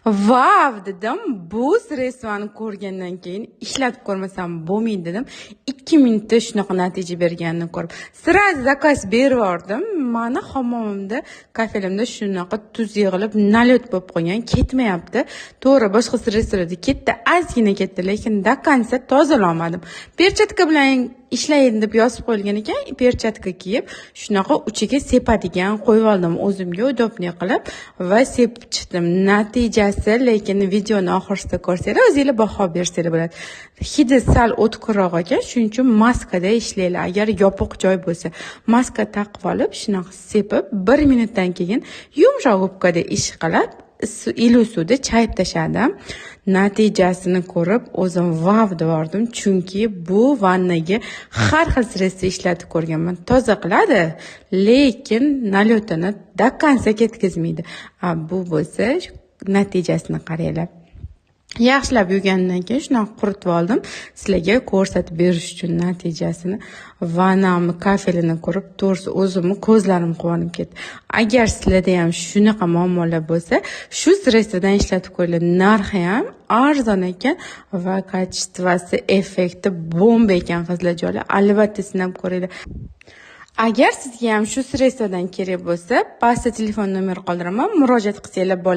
Vav dedim. Bu sredствоni ko'rgandan keyin ishlatib ko'rmasam bo'lmaydi dedim. 2 minutda shunaqa natija berganini ko'rib, sразу zakaz berib yubordim. Mani hammomimda, kafelimda shunaqa tuz yig'ilib, nalyot bo'lib qolgan, ketmayapti. To'g'ri, boshqa sredствоlarda ketdi, ozgina ketdi, lekin до конца tozalamadim. Perchatka bilan ishlaydi deb yozib qo'yilgan ekan, perchatka kiyib, shunaqa uchiga sepadigan qo'yib oldim o'zimga udobniy qilib va sepib chiqdim. Natijasi, lekin videoni oxirsida ko'rsanglar, o'zingizlar baho bersanglar bo'ladi. Hidi sal o'tkirroq ekan, shuning uchun maskada ishlaylar. Agar yopiq joy bo'lsa, maska taqib olib, shunaqa sepib, 1 minutdan keyin yumshoq gubkada ish qilib, iliq suvda chayib tashladim. Natijasini ko'rib o'zim vav devordim, chunki bu vannaga har xil sredstvo ishlatib ko'rganman. Toza qiladi, lekin nalyotini до конца ketkazmaydi. Bu bo'lsa natijasini qaranglar. Yaxshilab yuvgandan keyin shunaqa quritib oldim. Sizlarga ko'rsatib berish uchun natijasini. Vanamni, kafelini ko'rib, to'g'risi o'zimni ko'zlarim quvonib ketdi. Agar sizlarda ham shunaqa muammolar bo'lsa, shu sredstvodan ishlatib ko'ringlar. Narxi ham arzon ekan va kачествоsi, effekti bomba ekan qizlar joylar. Albatta sinab ko'ringlar. Agar sizga ham shu sredstvodan kerak bo'lsa, pastda telefon nomeri qoldiraman, murojaat qilsanglar bo'ladi.